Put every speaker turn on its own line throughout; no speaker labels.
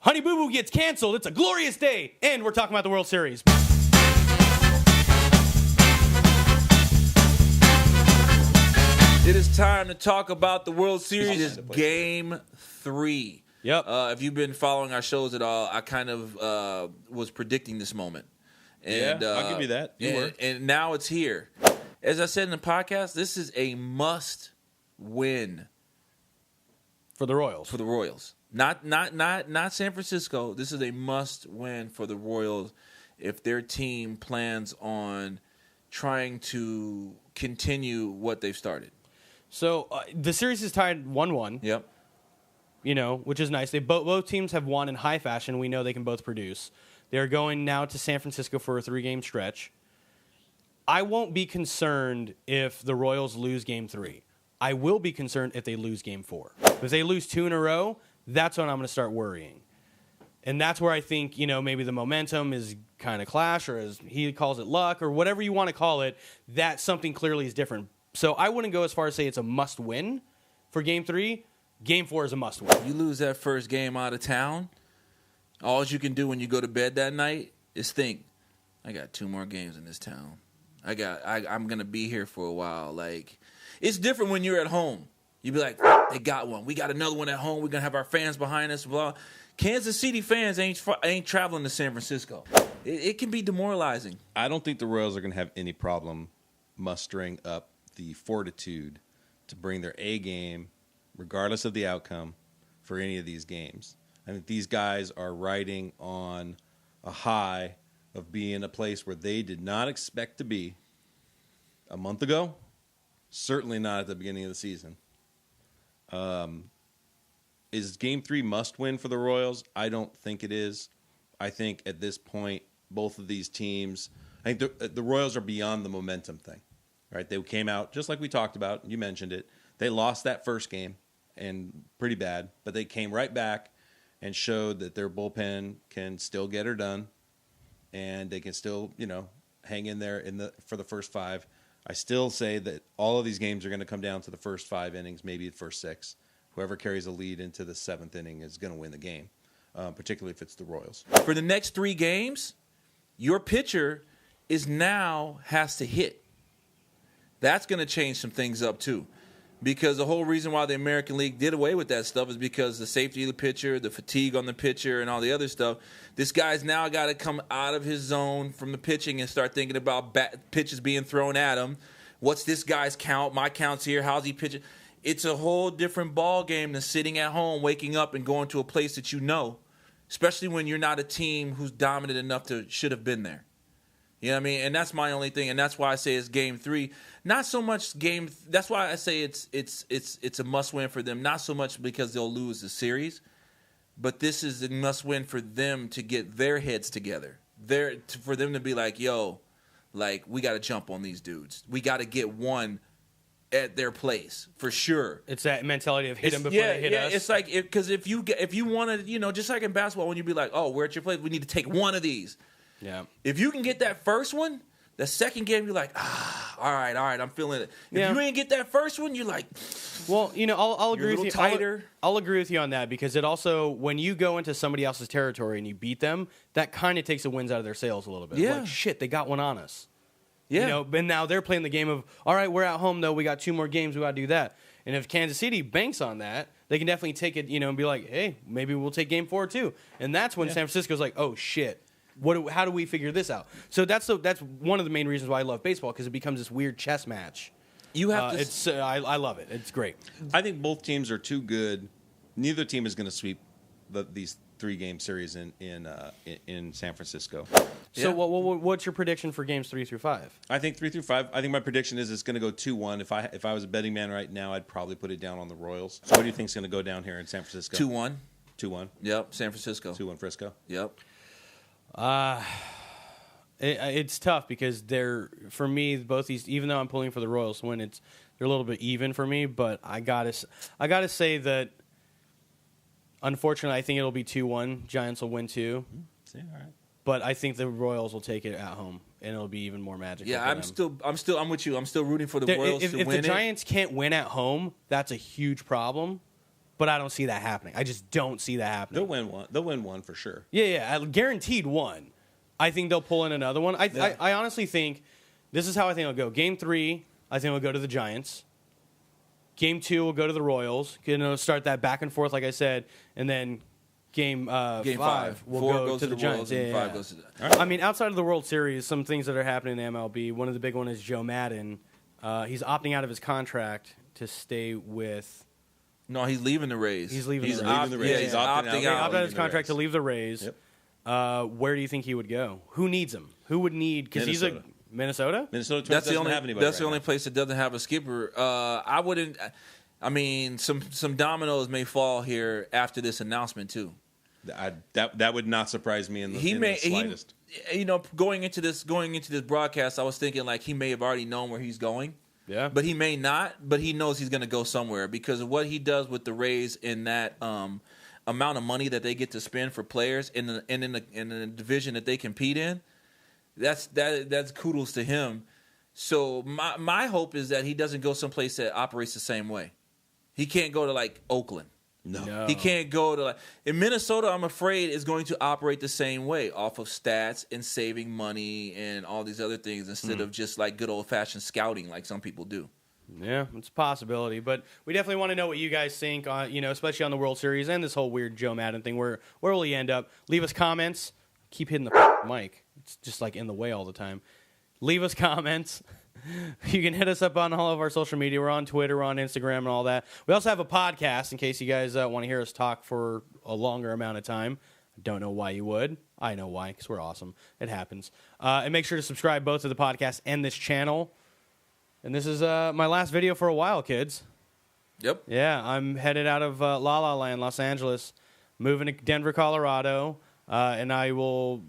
Honey Boo Boo gets canceled. It's a glorious day. And we're talking about the World Series.
It is time to talk about the World Series. It is Game 3.
Yep.
If you've been following our shows at all, I kind of was predicting this moment. And,
I'll give you that. You were.
And now it's here. As I said in the podcast, this is a must-win
For the Royals.
for the Royals. Not San Francisco. This is a must-win for the Royals if their team plans on trying to continue what they've started.
So the series is tied 1-1.
Yep.
You know, which is nice. They both teams have won in high fashion. We know they can both produce. They're going now to San Francisco for a 3-game stretch. I won't be concerned if the Royals lose Game 3. I will be concerned if they lose Game 4. If they lose 2 in a row, that's when I'm going to start worrying. And that's where I think, you know, maybe the momentum is kind of clash, or as he calls it, luck, or whatever you want to call it, that something clearly is different. So I wouldn't go as far as say it's a must-win for Game 3. Game 4 is a must-win.
You lose that first game out of town, all you can do when you go to bed that night is think, I got 2 more games in this town. I'm going to be here for a while. Like, it's different when you're at home. You be like, they got one. We got another one at home. We're going to have our fans behind us. Blah. Kansas City fans ain't traveling to San Francisco. It can be demoralizing.
I don't think the Royals are going to have any problem mustering up the fortitude to bring their A game, regardless of the outcome, for any of these games. I think these guys are riding on a high of being a place where they did not expect to be a month ago, certainly not at the beginning of the season. Is Game 3 must win for the Royals? I don't think it is. I think at this point, both of these teams, I think the Royals are beyond the momentum thing, right? They came out, just like we talked about, you mentioned it, they lost that first game, and pretty bad, but they came right back and showed that their bullpen can still get her done, and they can still, you know, hang in there for the first 5. I still say that all of these games are going to come down to the first 5 innings, maybe the first 6. Whoever carries a lead into the 7th inning is going to win the game, particularly if it's the Royals.
For the next 3 games, your pitcher has to hit. That's going to change some things up too. Because the whole reason why the American League did away with that stuff is because the safety of the pitcher, the fatigue on the pitcher, and all the other stuff. This guy's now got to come out of his zone from the pitching and start thinking about pitches being thrown at him. What's this guy's count? My count's here. How's he pitching? It's a whole different ball game than sitting at home, waking up, and going to a place that you know, especially when you're not a team who's dominant enough to should have been there. You know what I mean? And that's my only thing, and that's why I say it's Game 3. Not so much game. That's why I say it's a must-win for them. Not so much because they'll lose the series, but this is a must-win for them to get their heads together. For them to be like, yo, like we got to jump on these dudes. We got to get one at their place for sure.
It's that mentality of hit them before they hit us.
It's like because if you want to, you know, just like in basketball, when you be like, oh, we're at your place, we need to take one of these.
Yeah.
If you can get that first one, the second game you're like, all right, I'm feeling it. If you ain't get that first one, you're like,
well, you know, I'll agree with you.
Tighter.
I'll agree with you on that because it also, when you go into somebody else's territory and you beat them, that kind of takes the wins out of their sails a little bit.
Yeah.
Like, shit, they got one on us.
yeah,
You know, but now they're playing the game of, all right, we're at home though. We got 2 more games. We got to do that. And if Kansas City banks on that, they can definitely take it, you know, and be like, hey, maybe we'll take Game 4 too. And that's when San Francisco's like, oh shit. How do we figure this out? So that's one of the main reasons why I love baseball, because it becomes this weird chess match.
you have to.
I love it. It's great.
I think both teams are too good. Neither team is going to sweep these 3-game series in San Francisco.
So what's your prediction for games 3 through 5?
I think 3 through 5. I think my prediction is it's going to go 2-1. If I was a betting man right now, I'd probably put it down on the Royals. So what do you think is going to go down here in San Francisco?
2-1.
2-1.
Yep, San Francisco.
2-1 Frisco.
Yep.
It's tough because for me, both these, even though I'm pulling for the Royals to win, they're a little bit even for me. But I gotta say that, unfortunately, I think it'll be 2-1. Giants will win 2.
See, all right.
But I think the Royals will take it at home, and it'll be even more magical.
Yeah,
for them.
I'm with you. I'm still rooting for the Royals to win
If the Giants can't win at home, that's a huge problem. but I don't see that happening. I just don't see that happening.
They'll win one. They'll win one for sure.
Yeah, guaranteed one. I think they'll pull in another one. I honestly think this is how I think it'll go. Game 3, I think will go to the Giants. Game 2 will go to the Royals. Start that back and forth, like I said, and then Game 5 will go to the Giants.
And 5 goes to the.
Right. I mean, outside of the World Series, some things that are happening in the MLB. One of the big ones is Joe Madden. He's opting out of his contract to stay with.
No, he's leaving the Rays.
He's leaving the
Rays.
Yeah, he's opting out.
He opted out of his
the
contract
Rays.
to leave the Rays.
Yep.
Where do you think he would go? Who needs him? Who would need? Because he's a Minnesota.
Minnesota Twins
That's the
doesn't
only.
have anybody.
That's
right
the only
now.
place that doesn't have a skipper. I wouldn't. I mean, some dominoes may fall here after this announcement too.
That would not surprise me in the slightest.
Going into this broadcast, I was thinking like he may have already known where he's going.
Yeah.
But he may not. But he knows he's going to go somewhere because of what he does with the Rays in that amount of money that they get to spend for players in the division that they compete in. That's kudos to him. So my hope is that he doesn't go someplace that operates the same way. He can't go to like Oakland.
No.
He can't go to like in Minnesota. I'm afraid is going to operate the same way, off of stats and saving money and all these other things instead of just like good old fashioned scouting like some people do.
Yeah, it's a possibility, but we definitely want to know what you guys think. Especially on the World Series and this whole weird Joe Madden thing. Where will he end up? Leave us comments. Keep hitting the mic. It's just like in the way all the time. Leave us comments. You can hit us up on all of our social media. We're on Twitter, we're on Instagram, and all that. We also have a podcast in case you guys want to hear us talk for a longer amount of time. I don't know why you would. I know why, because we're awesome. It happens. And make sure to subscribe both to the podcast and this channel. And this is my last video for a while, kids.
Yep.
Yeah, I'm headed out of La La Land, Los Angeles, moving to Denver, Colorado, and I will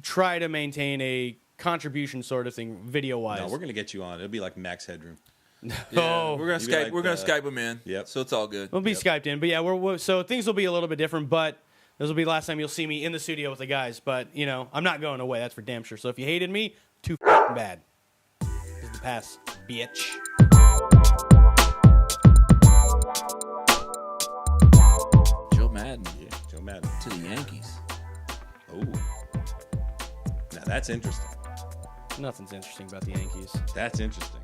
try to maintain a contribution sort of thing, video-wise.
No, we're gonna get you on. It'll be like Max Headroom.
Yeah,
Oh.
we're gonna
You'd be
Skype.
like
We're gonna
the-
Skype him in.
Yep.
So it's all good.
We'll be Skyped in, but yeah, so things will be a little bit different. But this will be the last time you'll see me in the studio with the guys. But I'm not going away. That's for damn sure. So if you hated me, too f***ing bad. This is the pass, bitch.
Joe Madden
Yeah, Joe Madden.
to the Yankees.
Oh, now that's interesting.
Nothing's interesting about the Yankees.
That's interesting.